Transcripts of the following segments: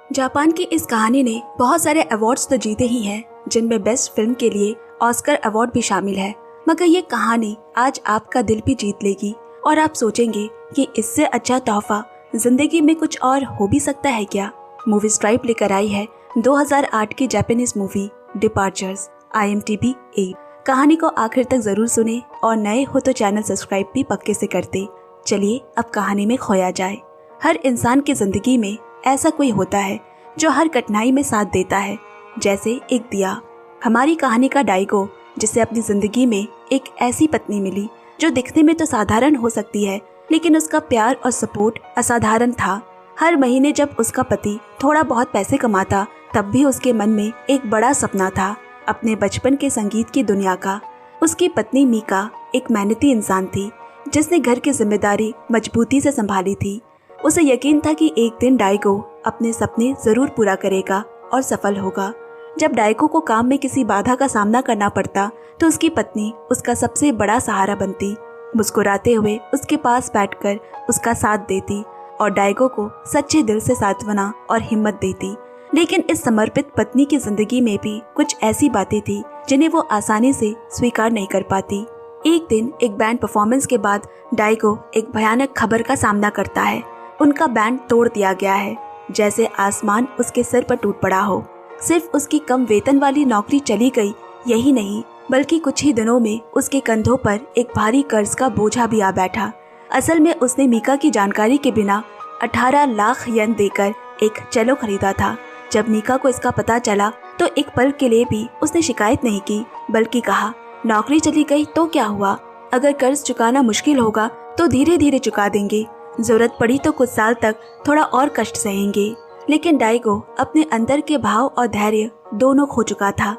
Japan की इस कहानी ने बहुत सारे अवार्ड्स तो जीते ही हैं, जिनमें बेस्ट फिल्म के लिए ऑस्कर अवार्ड भी शामिल है। मगर ये कहानी आज आपका दिल भी जीत लेगी और आप सोचेंगे कि इससे अच्छा तोहफा जिंदगी में कुछ और हो भी सकता है क्या। मूवी स्ट्राइप लेकर आई है 2008 की जापानीज मूवी डिपार्चर्स IMDb 8। कहानी को आखिर तक जरूर सुने और नए हो तो चैनल सब्सक्राइब भी पक्के से करते। चलिए अब कहानी में खोया जाए। हर इंसान की जिंदगी में ऐसा कोई होता है जो हर कठिनाई में साथ देता है, जैसे एक दिया। हमारी कहानी का डाइगो, जिसे अपनी जिंदगी में एक ऐसी पत्नी मिली जो दिखने में तो साधारण हो सकती है, लेकिन उसका प्यार और सपोर्ट असाधारण था। हर महीने जब उसका पति थोड़ा बहुत पैसे कमाता, तब भी उसके मन में एक बड़ा सपना था, अपने बचपन के संगीत की दुनिया का। उसकी पत्नी मीका एक मेहनती इंसान थी, जिसने घर की जिम्मेदारी मजबूती से संभाली थी। उसे यकीन था कि एक दिन डाइगो अपने सपने जरूर पूरा करेगा और सफल होगा। जब डाइगो को काम में किसी बाधा का सामना करना पड़ता, तो उसकी पत्नी उसका सबसे बड़ा सहारा बनती, मुस्कुराते हुए उसके पास बैठकर उसका साथ देती और डाइगो को सच्चे दिल से सांत्वना और हिम्मत देती। लेकिन इस समर्पित पत्नी की जिंदगी में भी कुछ ऐसी बातें थी जिन्हें वो आसानी से स्वीकार नहीं कर पाती। एक दिन एक बैंड परफॉर्मेंस के बाद डाइगो एक भयानक खबर का सामना करता है। उनका बैंड तोड़ दिया गया है, जैसे आसमान उसके सिर पर टूट पड़ा हो। सिर्फ उसकी कम वेतन वाली नौकरी चली गई, यही नहीं बल्कि कुछ ही दिनों में उसके कंधों पर एक भारी कर्ज का बोझा भी आ बैठा। असल में उसने मीका की जानकारी के बिना 18 लाख येन देकर एक चेलो खरीदा था। जब मीका को इसका पता चला तो एक पल के लिए भी उसने शिकायत नहीं की, बल्कि कहा, नौकरी चली गई तो क्या हुआ, अगर कर्ज चुकाना मुश्किल होगा तो धीरे धीरे चुका देंगे, जरूरत पड़ी तो कुछ साल तक थोड़ा और कष्ट सहेंगे। लेकिन डाइगो अपने अंदर के भाव और धैर्य दोनों खो चुका था।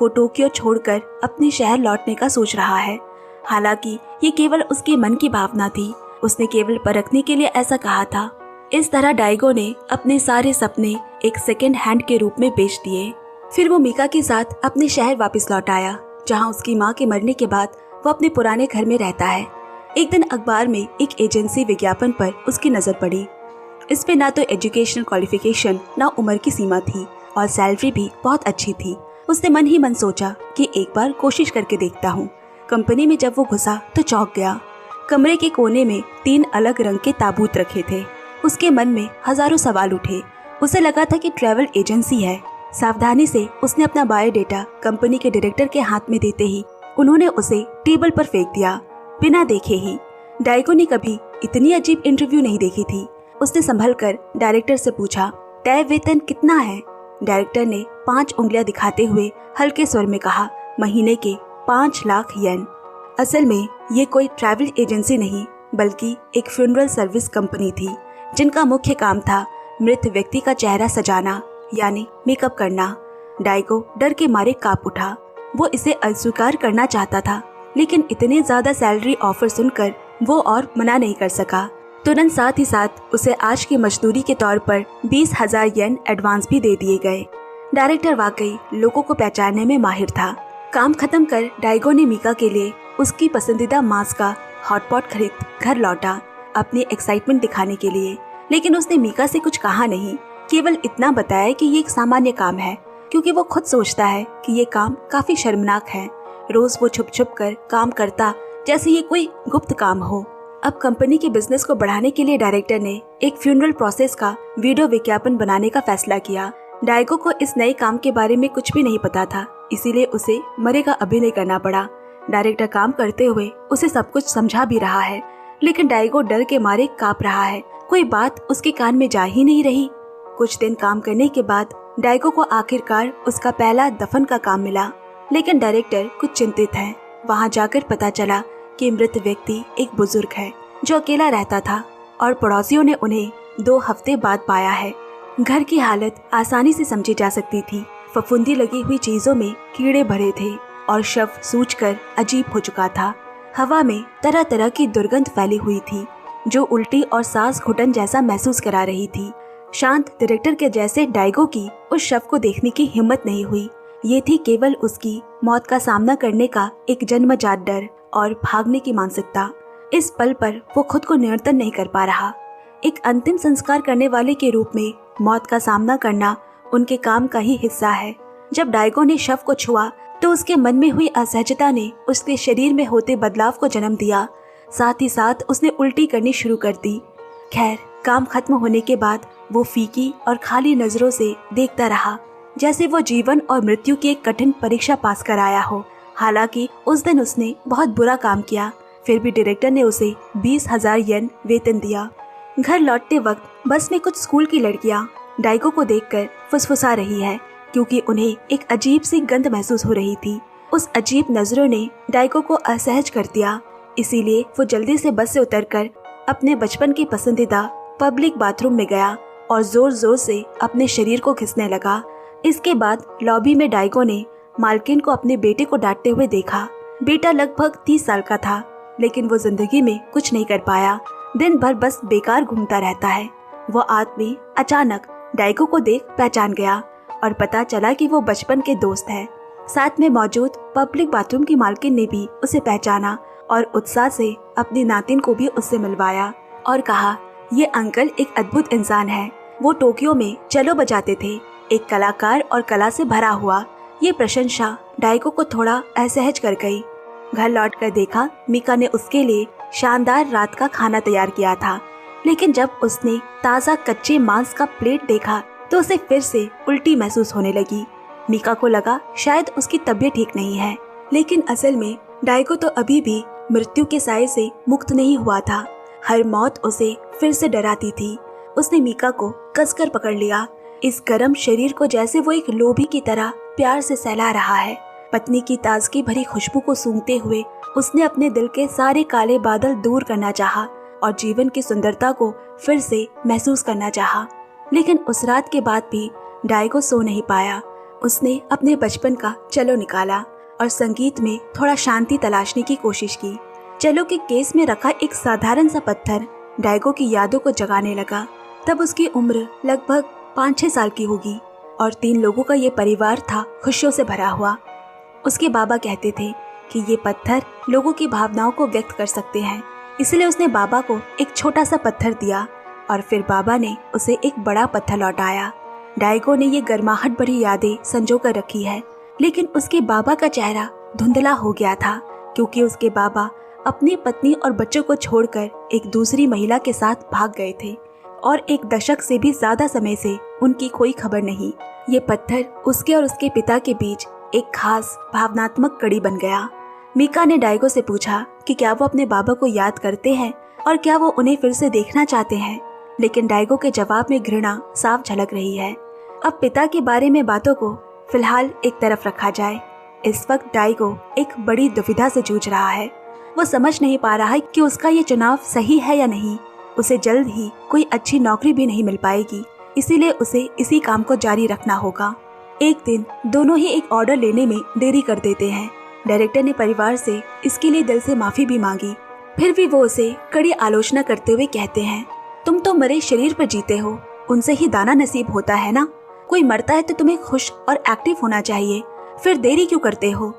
वो टोक्यो छोड़कर अपने शहर लौटने का सोच रहा है। हालांकि ये केवल उसके मन की भावना थी, उसने केवल परखने के लिए ऐसा कहा था। इस तरह डाइगो ने अपने सारे सपने एक सेकेंड हैंड के रूप में बेच दिए। फिर वो मीका के साथ अपने शहर वापस लौट आया, जहाँ उसकी माँ के मरने के बाद वो अपने पुराने घर में रहता है। एक दिन अखबार में एक एजेंसी विज्ञापन पर उसकी नजर पड़ी। इस पे ना तो एजुकेशनल क्वालिफिकेशन, ना उम्र की सीमा थी और सैलरी भी बहुत अच्छी थी। उसने मन ही मन सोचा कि एक बार कोशिश करके देखता हूँ। कंपनी में जब वो घुसा तो चौंक गया। कमरे के कोने में 3 अलग रंग के ताबूत रखे थे। उसके मन में हजारों सवाल उठे। उसे लगा था कि ट्रैवल एजेंसी है। सावधानी से उसने अपना बायोडेटा कंपनी के डायरेक्टर के हाथ में देते ही उन्होंने उसे टेबल पर फेंक दिया, बिना देखे ही। डाइगो ने कभी इतनी अजीब इंटरव्यू नहीं देखी थी। उसने संभल कर डायरेक्टर से पूछा, तय वेतन कितना है? डायरेक्टर ने 5 उंगलियां दिखाते हुए हल्के स्वर में कहा, महीने के 5 लाख येन। असल में ये कोई ट्रैवल एजेंसी नहीं, बल्कि एक फ्यूनरल सर्विस कंपनी थी, जिनका मुख्य काम था मृत व्यक्ति का चेहरा सजाना, यानी मेकअप करना। डाइगो डर के मारे कांप उठा। वो इसे अस्वीकार करना चाहता था, लेकिन इतने ज्यादा सैलरी ऑफर सुनकर वो और मना नहीं कर सका। तुरंत साथ ही साथ उसे आज की मजदूरी के तौर पर 20,000 येन एडवांस भी दे दिए गए। डायरेक्टर वाकई लोगों को पहचानने में माहिर था। काम खत्म कर डाइगो ने मीका के लिए उसकी पसंदीदा मांस का हॉटपॉट खरीद घर लौटा, अपनी एक्साइटमेंट दिखाने के लिए। लेकिन उसने मीका से कुछ कहा नहीं, केवल इतना बताया कि ये एक सामान्य काम है, क्योंकि वो खुद सोचता है कि ये काम काफी शर्मनाक है। रोज वो छुप छुप कर काम करता, जैसे ये कोई गुप्त काम हो। अब कंपनी के बिजनेस को बढ़ाने के लिए डायरेक्टर ने एक फ्यूनरल प्रोसेस का वीडियो विज्ञापन बनाने का फैसला किया। डाइगो को इस नए काम के बारे में कुछ भी नहीं पता था, इसीलिए उसे मरे का अभिनय करना पड़ा। डायरेक्टर काम करते हुए उसे सब कुछ समझा भी रहा है, लेकिन डाइगो डर के मारे कांप रहा है। कोई बात उसके कान में जा ही नहीं रही। कुछ दिन काम करने के बाद डाइगो को आखिरकार उसका पहला दफन का काम मिला, लेकिन डायरेक्टर कुछ चिंतित है। वहाँ जाकर पता चला कि मृत व्यक्ति एक बुजुर्ग है जो अकेला रहता था और पड़ोसियों ने उन्हें 2 हफ्ते बाद पाया है। घर की हालत आसानी से समझी जा सकती थी। फफूंदी लगी हुई चीजों में कीड़े भरे थे और शव सूजकर अजीब हो चुका था। हवा में तरह तरह की दुर्गंध फैली हुई थी, जो उल्टी और सांस घुटन जैसा महसूस करा रही थी। शांत डायरेक्टर के जैसे डाइगो की उस शव को देखने की हिम्मत नहीं हुई। ये थी केवल उसकी मौत का सामना करने का एक जन्मजात डर और भागने की मानसिकता। इस पल पर वो खुद को नियंत्रण नहीं कर पा रहा। एक अंतिम संस्कार करने वाले के रूप में मौत का सामना करना उनके काम का ही हिस्सा है। जब डाइगो ने शव को छुआ तो उसके मन में हुई असहजता ने उसके शरीर में होते बदलाव को जन्म दिया। साथ ही साथ उसने उल्टी करनी शुरू कर दी। खैर, काम खत्म होने के बाद वो फीकी और खाली नजरों से देखता रहा, जैसे वो जीवन और मृत्यु की एक कठिन परीक्षा पास कर आया हो। हालांकि उस दिन उसने बहुत बुरा काम किया, फिर भी डायरेक्टर ने उसे 20,000 येन वेतन दिया। घर लौटते वक्त बस में कुछ स्कूल की लड़कियां डाइगो को देखकर फुसफुसा रही है, क्योंकि उन्हें एक अजीब सी गंध महसूस हो रही थी। उस अजीब नजरों ने डाइगो को असहज कर दिया, इसीलिए वो जल्दी से बस से उतरकर अपने बचपन के पसंदीदा पब्लिक बाथरूम में गया और जोर जोर से अपने शरीर को घिसने लगा। इसके बाद लॉबी में डाइगो ने मालकिन को अपने बेटे को डांटते हुए देखा। बेटा लगभग 30 साल का था, लेकिन वो जिंदगी में कुछ नहीं कर पाया, दिन भर बस बेकार घूमता रहता है। वो आदमी अचानक डाइगो को देख पहचान गया और पता चला कि वो बचपन के दोस्त है। साथ में मौजूद पब्लिक बाथरूम की मालकिन ने भी उसे पहचाना और उत्साह से अपनी नातिन को भी उससे मिलवाया और कहा, ये अंकल एक अद्भुत इंसान है। वो टोक्यो में चलो बजाते थे, एक कलाकार और कला से भरा हुआ। ये प्रशंसा डाइगो को थोड़ा असहज कर गई। घर लौटकर देखा मीका ने उसके लिए शानदार रात का खाना तैयार किया था, लेकिन जब उसने ताज़ा कच्चे मांस का प्लेट देखा तो उसे फिर से उल्टी महसूस होने लगी। मीका को लगा शायद उसकी तबीयत ठीक नहीं है, लेकिन असल में डाइगो तो अभी भी मृत्यु के साए से मुक्त नहीं हुआ था। हर मौत उसे फिर से डराती थी। उसने मीका को कसकर पकड़ लिया, इस गर्म शरीर को जैसे वो एक लोभी की तरह प्यार से सहला रहा है। पत्नी की ताजगी भरी खुशबू को सूंघते हुए उसने अपने दिल के सारे काले बादल दूर करना चाहा और जीवन की सुंदरता को फिर से महसूस करना चाहा। लेकिन उस रात के बाद भी डाइगो सो नहीं पाया। उसने अपने बचपन का चलो निकाला और संगीत में थोड़ा शांति तलाशने की कोशिश की। चलो के केस में रखा एक साधारण सा पत्थर डाइगो की यादों को जगाने लगा। तब उसकी उम्र लगभग 5-6 साल की होगी और 3 लोगों का ये परिवार था खुशियों से भरा हुआ। उसके बाबा कहते थे कि ये पत्थर लोगों की भावनाओं को व्यक्त कर सकते हैं, इसलिए उसने बाबा को एक छोटा सा पत्थर दिया और फिर बाबा ने उसे एक बड़ा पत्थर लौटाया। डाइगो ने ये गर्माहट भरी यादें संजो कर रखी है, लेकिन उसके बाबा का चेहरा धुंधला हो गया था, क्योंकि उसके बाबा अपनी पत्नी और बच्चों को छोड़कर एक दूसरी महिला के साथ भाग गए थे और 1 दशक से भी ज्यादा समय से उनकी कोई खबर नहीं। ये पत्थर उसके और उसके पिता के बीच एक खास भावनात्मक कड़ी बन गया। मीका ने डाइगो से पूछा कि क्या वो अपने बाबा को याद करते हैं और क्या वो उन्हें फिर से देखना चाहते हैं, लेकिन डाइगो के जवाब में घृणा साफ झलक रही है। अब पिता के बारे में बातों को फिलहाल एक तरफ रखा जाए। इस वक्त डाइगो एक बड़ी दुविधा से जूझ रहा है। वो समझ नहीं पा रहा है कि उसका ये चुनाव सही है या नहीं। उसे जल्द ही कोई अच्छी नौकरी भी नहीं मिल पाएगी, इसीलिए उसे इसी काम को जारी रखना होगा। एक दिन दोनों ही एक ऑर्डर लेने में देरी कर देते हैं। डायरेक्टर ने परिवार से इसके लिए दिल से माफी भी मांगी, फिर भी वो उसे कड़ी आलोचना करते हुए कहते हैं, तुम तो मरे शरीर पर जीते हो, उनसे ही दाना नसीब होता है ना। कोई मरता है तो तुम्हें खुश और एक्टिव होना चाहिए, फिर देरी क्यों करते हो।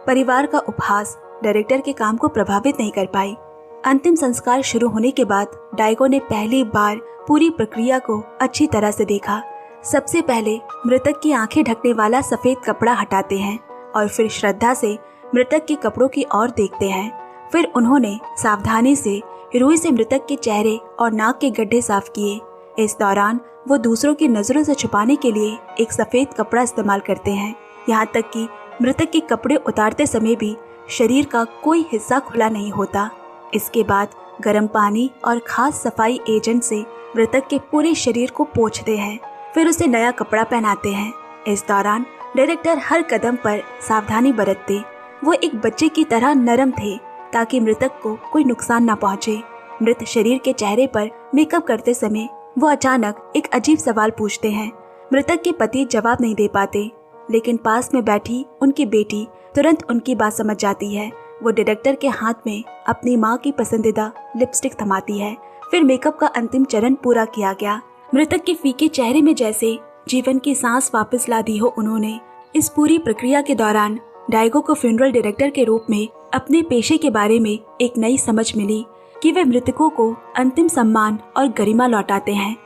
परिवार का उपहास डायरेक्टर के काम को प्रभावित नहीं कर पाई। अंतिम संस्कार शुरू होने के बाद डाइगो ने पहली बार पूरी प्रक्रिया को अच्छी तरह से देखा। सबसे पहले मृतक की आंखें ढकने वाला सफेद कपड़ा हटाते हैं और फिर श्रद्धा से मृतक के कपड़ों की ओर देखते हैं। फिर उन्होंने सावधानी से रुई से मृतक के चेहरे और नाक के गड्ढे साफ किए। इस दौरान वो दूसरों की नजरों से छुपाने के लिए एक सफेद कपड़ा इस्तेमाल करते हैं। यहाँ तक कि मृतक के कपड़े उतारते समय भी शरीर का कोई हिस्सा खुला नहीं होता। इसके बाद गर्म पानी और खास सफाई एजेंट से मृतक के पूरे शरीर को पोंछते हैं, फिर उसे नया कपड़ा पहनाते हैं। इस दौरान डायरेक्टर हर कदम पर सावधानी बरतते। वो एक बच्चे की तरह नरम थे ताकि मृतक को कोई नुकसान न पहुंचे। मृत शरीर के चेहरे पर मेकअप करते समय वो अचानक एक अजीब सवाल पूछते हैं। मृतक के पति जवाब नहीं दे पाते, लेकिन पास में बैठी उनकी बेटी तुरंत उनकी बात समझ जाती है। वो डायरेक्टर के हाथ में अपनी माँ की पसंदीदा लिपस्टिक थमाती है। फिर मेकअप का अंतिम चरण पूरा किया गया। मृतक के फीके चेहरे में जैसे जीवन की सांस वापस ला दी हो उन्होंने। इस पूरी प्रक्रिया के दौरान डाइगो को फ्यूनरल डायरेक्टर के रूप में अपने पेशे के बारे में एक नई समझ मिली कि वे मृतकों को अंतिम सम्मान और गरिमा लौटाते हैं।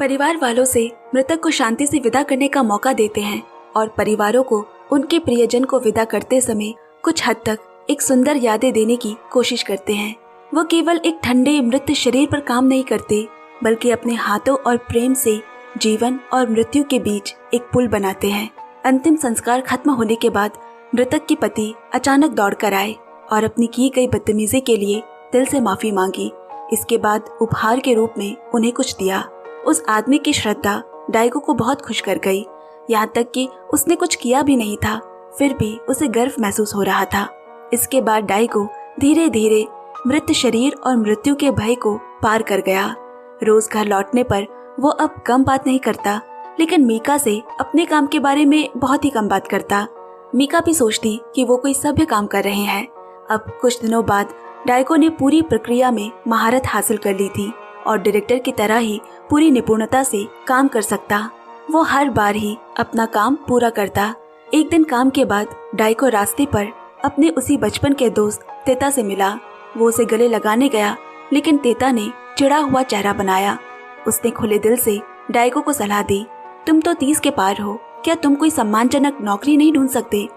परिवार वालों से मृतक को शांति से विदा करने का मौका देते हैं और परिवारों को उनके प्रियजन को विदा करते समय कुछ हद तक एक सुंदर यादें देने की कोशिश करते हैं। वो केवल एक ठंडे मृत शरीर पर काम नहीं करते, बल्कि अपने हाथों और प्रेम से जीवन और मृत्यु के बीच एक पुल बनाते हैं। अंतिम संस्कार खत्म होने के बाद मृतक के पति अचानक दौड़ कर आए और अपनी की गई बदतमीजी के लिए दिल से माफी मांगी। इसके बाद उपहार के रूप में उन्हें कुछ दिया। उस आदमी की श्रद्धा डाइगो को बहुत खुश कर गई, यहाँ तक कि उसने कुछ किया भी नहीं था, फिर भी उसे गर्व महसूस हो रहा था। इसके बाद डाइगो धीरे धीरे मृत शरीर और मृत्यु के भय को पार कर गया। रोज घर लौटने पर वो अब कम बात नहीं करता, लेकिन मीका से अपने काम के बारे में बहुत ही कम बात करता। मीका भी सोचती कि वो कोई सभ्य काम कर रहे हैं। अब कुछ दिनों बाद डाइगो ने पूरी प्रक्रिया में महारत हासिल कर ली थी और डायरेक्टर की तरह ही पूरी निपुणता से काम कर सकता। वो हर बार ही अपना काम पूरा करता। एक दिन काम के बाद डाइगो रास्ते पर अपने उसी बचपन के दोस्त तेता से मिला। वो उसे गले लगाने गया, लेकिन तेता ने चिढ़ा हुआ चेहरा बनाया। उसने खुले दिल से डाइगो को सलाह दी, तुम तो 30 के पार हो, क्या तुम कोई सम्मानजनक नौकरी नहीं ढूंढ सकते?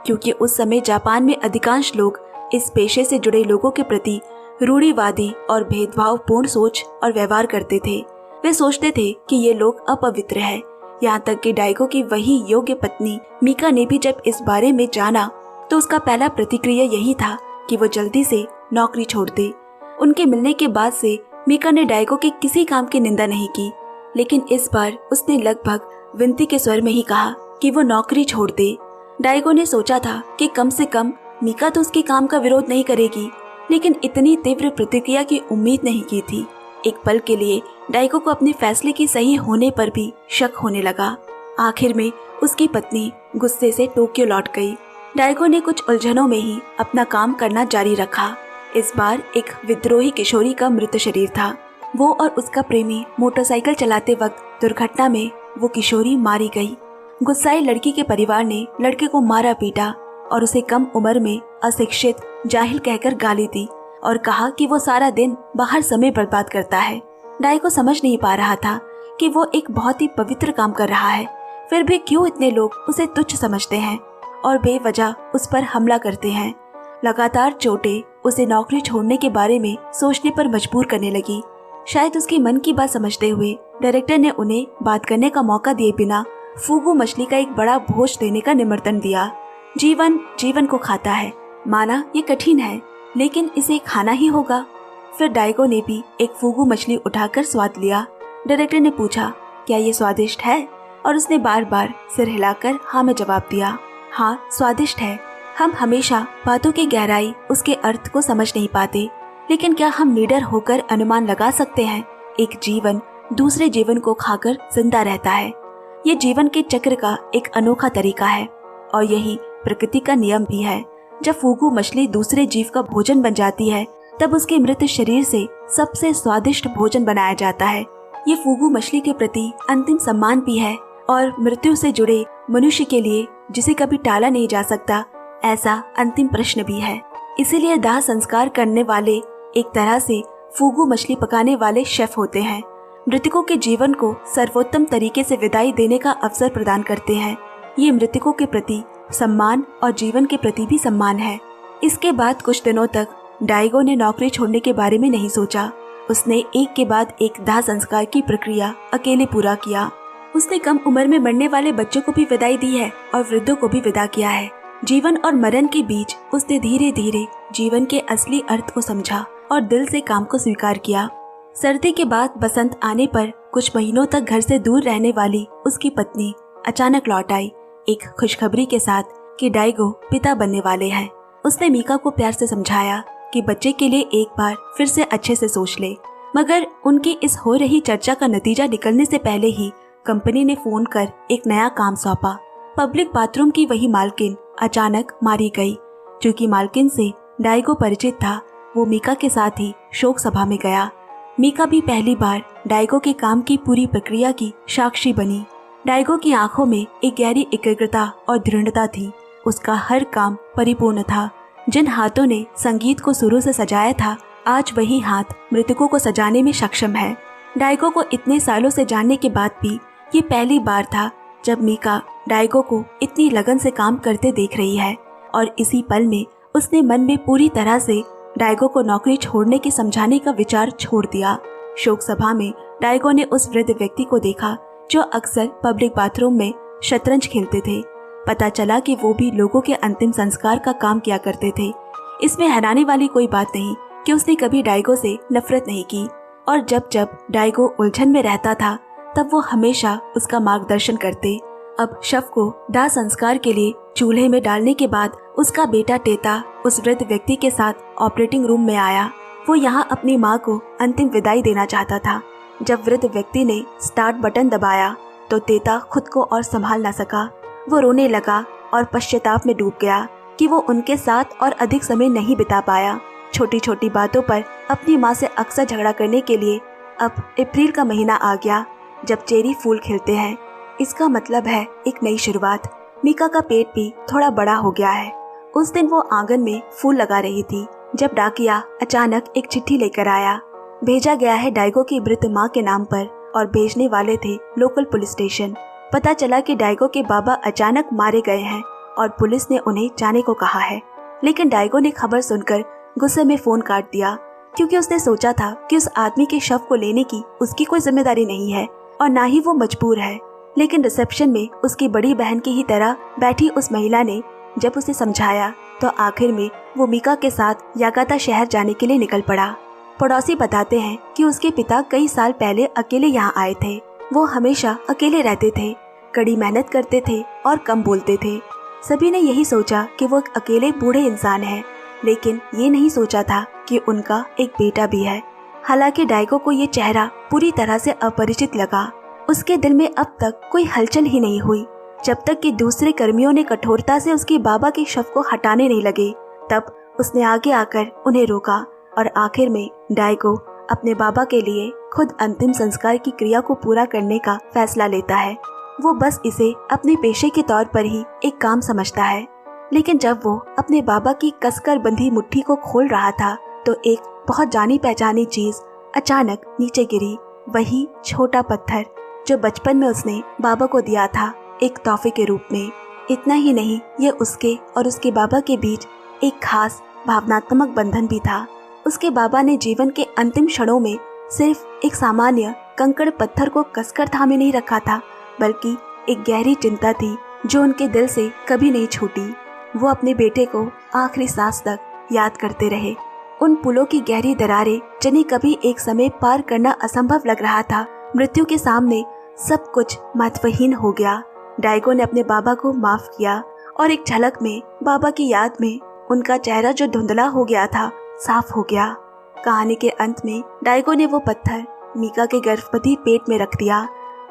क्योंकि उस समय जापान में अधिकांश लोग इस पेशे से जुड़े लोगों के प्रति रूढ़िवादी और भेदभावपूर्ण सोच और व्यवहार करते थे। वे सोचते थे कि ये लोग अपवित्र है। यहाँ तक कि डाइगो की वही योग्य पत्नी मीका ने भी जब इस बारे में जाना तो उसका पहला प्रतिक्रिया यही था कि वो जल्दी से नौकरी छोड़ दे। उनके मिलने के बाद से मीका ने डाइगो के किसी काम की निंदा नहीं की, लेकिन इस बार उसने लगभग विनती के स्वर में ही कहा कि वो नौकरी छोड़ दे। डाइगो ने सोचा था कि कम से कम मीका तो उसके काम का विरोध नहीं करेगी, लेकिन इतनी तीव्र प्रतिक्रिया की उम्मीद नहीं की थी। एक पल के लिए डाइगो को अपने फैसले की सही होने पर भी शक होने लगा। आखिर में उसकी पत्नी गुस्से से टोक्यो लौट गई। डाइगो ने कुछ उलझनों में ही अपना काम करना जारी रखा। इस बार एक विद्रोही किशोरी का मृत शरीर था। वो और उसका प्रेमी मोटरसाइकिल चलाते वक्त दुर्घटना में वो किशोरी मारी गई। गुस्साई लड़की के परिवार ने लड़के को मारा पीटा और उसे कम उम्र में अशिक्षित जाहिल कहकर गाली दी और कहा कि वो सारा दिन बाहर समय बर्बाद करता है। डाइगो समझ नहीं पा रहा था कि वो एक बहुत ही पवित्र काम कर रहा है, फिर भी क्यों इतने लोग उसे तुच्छ समझते हैं और बेवजह उस पर हमला करते हैं। लगातार चोटें उसे नौकरी छोड़ने के बारे में सोचने पर मजबूर करने लगी। शायद उसकी मन की बात समझते हुए डायरेक्टर ने उन्हें बात करने का मौका दिए बिना फूगू मछली का एक बड़ा भोज देने का निमंत्रण दिया। जीवन जीवन को खाता है, माना ये कठिन है, लेकिन इसे खाना ही होगा। फिर डाइगो ने भी एक फूगू मछली उठाकर स्वाद लिया। डायरेक्टर ने पूछा, क्या ये स्वादिष्ट है? और उसने बार बार सिर हिलाकर हाँ में जवाब दिया। हाँ, स्वादिष्ट है। हम हमेशा बातों की गहराई, उसके अर्थ को समझ नहीं पाते, लेकिन क्या हम निडर होकर अनुमान लगा सकते हैं? एक जीवन दूसरे जीवन को खाकर जिंदा रहता है। ये जीवन के चक्र का एक अनोखा तरीका है और यही प्रकृति का नियम भी है। जब फूगू मछली दूसरे जीव का भोजन बन जाती है, तब उसके मृत शरीर से सबसे स्वादिष्ट भोजन बनाया जाता है। ये फूगू मछली के प्रति अंतिम सम्मान भी है और मृत्यु से जुड़े मनुष्य के लिए, जिसे कभी टाला नहीं जा सकता, ऐसा अंतिम प्रश्न भी है। इसीलिए दाह संस्कार करने वाले एक तरह से फूगू मछली पकाने वाले शेफ होते हैं। मृतकों के जीवन को सर्वोत्तम तरीके से विदाई देने का अवसर प्रदान करते हैं। ये मृतकों के प्रति सम्मान और जीवन के प्रति भी सम्मान है। इसके बाद कुछ दिनों तक डाइगो ने नौकरी छोड़ने के बारे में नहीं सोचा। उसने एक के बाद एक दाह संस्कार की प्रक्रिया अकेले पूरा किया। उसने कम उम्र में मरने वाले बच्चों को भी विदाई दी है और वृद्धों को भी विदा किया है। जीवन और मरण के बीच उसने धीरे धीरे जीवन के असली अर्थ को समझा और दिल से काम को स्वीकार किया। सर्दी के बाद बसंत आने पर कुछ महीनों तक घर से दूर रहने वाली उसकी पत्नी अचानक लौट आई, एक खुशखबरी के साथ कि डाइगो पिता बनने वाले हैं। उसने मीका को प्यार से समझाया कि बच्चे के लिए एक बार फिर से अच्छे से सोच ले, मगर उनकी इस हो रही चर्चा का नतीजा निकलने से पहले ही कंपनी ने फोन कर एक नया काम सौंपा। पब्लिक बाथरूम की वही मालकिन अचानक मारी गई। क्योंकि मालकिन से डाइगो परिचित था, वो मीका के साथ ही शोक सभा में गया। मीका भी पहली बार डाइगो के काम की पूरी प्रक्रिया की साक्षी बनी। डाइगो की आंखों में एक गहरी एकाग्रता और दृढ़ता थी। उसका हर काम परिपूर्ण था। जिन हाथों ने संगीत को सुरों से सजाया था, आज वही हाथ मृतकों को सजाने में सक्षम है। डाइगो को इतने सालों से जानने के बाद भी ये पहली बार था जब मीका डाइगो को इतनी लगन से काम करते देख रही है और इसी पल में उसने मन में पूरी तरह से डाइगो को नौकरी छोड़ने के समझाने का विचार छोड़ दिया। शोक सभा में डाइगो ने उस वृद्ध व्यक्ति को देखा जो अक्सर पब्लिक बाथरूम में शतरंज खेलते थे। पता चला कि वो भी लोगों के अंतिम संस्कार का काम किया करते थे। इसमें हैरानी वाली कोई बात नहीं कि उसने कभी डाइगो से नफरत नहीं की और जब जब डाइगो उलझन में रहता था तब वो हमेशा उसका मार्गदर्शन करते। अब शव को दाह संस्कार के लिए चूल्हे में डालने के बाद उसका बेटा टेता उस वृद्ध व्यक्ति के साथ ऑपरेटिंग रूम में आया। वो यहाँ अपनी माँ को अंतिम विदाई देना चाहता था। जब वृद्ध व्यक्ति ने स्टार्ट बटन दबाया तो टेता खुद को और संभाल न सका। वो रोने लगा और पश्चाताप में डूब गया कि वो उनके साथ और अधिक समय नहीं बिता पाया। छोटी छोटी बातों पर अपनी माँ से अक्सर झगड़ा करने के लिए अब अप्रैल का महीना आ गया जब चेरी फूल खिलते हैं। इसका मतलब है एक नई शुरुआत। मीका का पेट भी थोड़ा बड़ा हो गया है। उस दिन वो आंगन में फूल लगा रही थी जब डाकिया अचानक एक चिट्ठी लेकर आया। भेजा गया है डाइगो की वृद्ध माँ के नाम पर और भेजने वाले थे लोकल पुलिस स्टेशन। पता चला कि डाइगो के बाबा अचानक मारे गए हैं और पुलिस ने उन्हें जाने को कहा है। लेकिन डाइगो ने खबर सुनकर गुस्से में फोन काट दिया क्योंकि उसने सोचा था कि उस आदमी के शव को लेने की उसकी कोई जिम्मेदारी नहीं है और ना ही वो मजबूर है। लेकिन रिसेप्शन में उसकी बड़ी बहन की ही तरह बैठी उस महिला ने जब उसे समझाया तो आखिर में वो मीका के साथ यागाता शहर जाने के लिए निकल पड़ा। पड़ोसी बताते हैं कि उसके पिता कई साल पहले अकेले यहाँ आए थे। वो हमेशा अकेले रहते थे, कड़ी मेहनत करते थे और कम बोलते थे। सभी ने यही सोचा कि वो एक अकेले बूढ़े इंसान है, लेकिन ये नहीं सोचा था कि उनका एक बेटा भी है। हालांकि डाइगो को ये चेहरा पूरी तरह से अपरिचित लगा। उसके दिल में अब तक कोई हलचल ही नहीं हुई जब तक कि दूसरे कर्मियों ने कठोरता से उसके बाबा के शव को हटाने नहीं लगे। तब उसने आगे आकर उन्हें रोका और आखिर में डाइगो अपने बाबा के लिए खुद अंतिम संस्कार की क्रिया को पूरा करने का फैसला लेता है। वो बस इसे अपने पेशे के तौर पर ही एक काम समझता है। लेकिन जब वो अपने बाबा की कसकर बंधी मुट्ठी को खोल रहा था तो एक बहुत जानी पहचानी चीज अचानक नीचे गिरी। वही छोटा पत्थर जो बचपन में उसने बाबा को दिया था, एक तोहफे के रूप में। इतना ही नहीं, ये उसके और उसके बाबा के बीच एक खास भावनात्मक बंधन भी था। उसके बाबा ने जीवन के अंतिम क्षणों में सिर्फ एक सामान्य कंकड़ पत्थर को कसकर थामे नहीं रखा था, बल्कि एक गहरी चिंता थी जो उनके दिल से कभी नहीं छूटी। वो अपने बेटे को आखिरी सांस तक याद करते रहे। उन पुलों की गहरी दरारें जिन्हें कभी एक समय पार करना असंभव लग रहा था, मृत्यु के सामने सब कुछ महत्वहीन हो गया। डाइगो ने अपने बाबा को माफ किया और एक झलक में बाबा की याद में उनका चेहरा जो धुंधला हो गया था साफ हो गया। कहानी के अंत में डाइगो ने वो पत्थर मीका के गर्भवती पेट में रख दिया।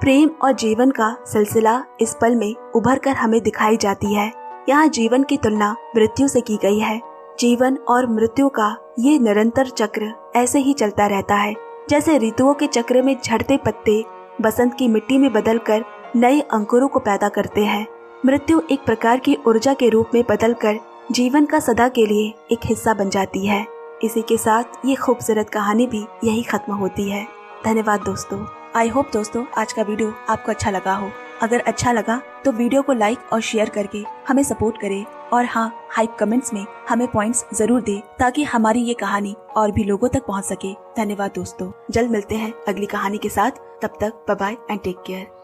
प्रेम और जीवन का सिलसिला इस पल में उभर कर हमें दिखाई जाती है। यहाँ जीवन की तुलना मृत्यु से की गई है। जीवन और मृत्यु का ये निरंतर चक्र ऐसे ही चलता रहता है। जैसे ऋतुओं के चक्र में झड़ते पत्ते बसंत की मिट्टी में बदलकर नए अंकुरों को पैदा करते हैं, मृत्यु एक प्रकार की ऊर्जा के रूप में बदलकर जीवन का सदा के लिए एक हिस्सा बन जाती है। इसी के साथ ये खूबसूरत कहानी भी यही खत्म होती है। धन्यवाद दोस्तों। आई होप दोस्तों आज का वीडियो आपको अच्छा लगा हो। अगर अच्छा लगा तो वीडियो को लाइक और शेयर करके हमें सपोर्ट करें और हाँ, हाइप कमेंट्स में हमें पॉइंट्स जरूर दें ताकि हमारी ये कहानी और भी लोगों तक पहुंच सके। धन्यवाद दोस्तों। जल्द मिलते हैं अगली कहानी के साथ। तब तक bye bye and take care.